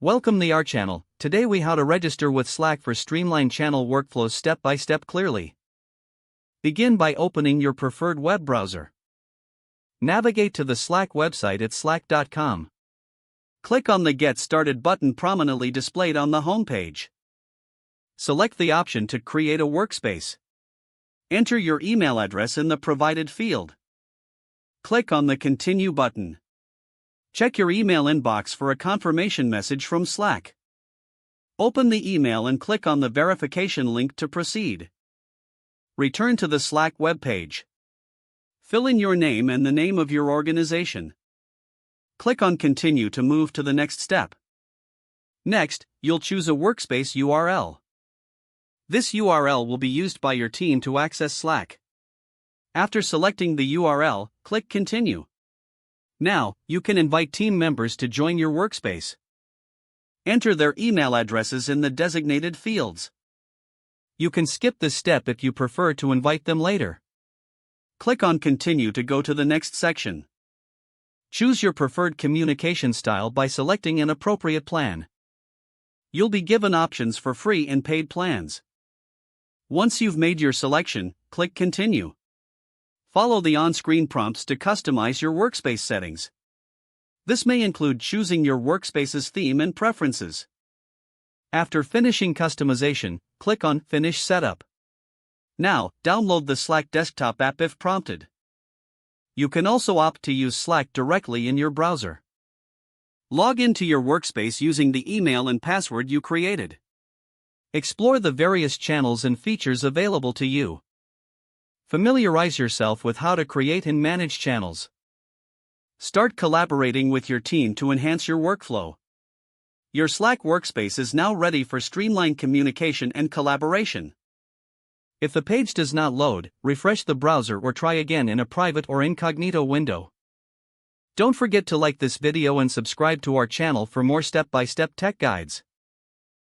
Welcome to our channel. Today we how to register with Slack for streamlined channel workflows step by step clearly. Begin by opening your preferred web browser. Navigate to the Slack website at slack.com. Click on the Get Started button prominently displayed on the home page. Select the option to create a workspace. Enter your email address in the provided field. Click on the Continue button. Check your email inbox for a confirmation message from Slack. Open the email and click on the verification link to proceed. Return to the Slack web page. Fill in your name and the name of your organization. Click on Continue to move to the next step. Next, you'll choose a workspace URL. This URL will be used by your team to access Slack. After selecting the URL, click Continue. Now, you can invite team members to join your workspace. Enter their email addresses in the designated fields. You can skip this step if you prefer to invite them later. Click on Continue to go to the next section. Choose your preferred communication style by selecting an appropriate plan. You'll be given options for free and paid plans. Once you've made your selection, click Continue. Follow the on-screen prompts to customize your workspace settings. This may include choosing your workspace's theme and preferences. After finishing customization, click on Finish Setup. Now, download the Slack desktop app if prompted. You can also opt to use Slack directly in your browser. Log into your workspace using the email and password you created. Explore the various channels and features available to you. Familiarize yourself with how to create and manage channels. Start collaborating with your team to enhance your workflow. Your Slack workspace is now ready for streamlined communication and collaboration. If the page does not load, refresh the browser or try again in a private or incognito window. Don't forget to like this video and subscribe to our channel for more step-by-step tech guides.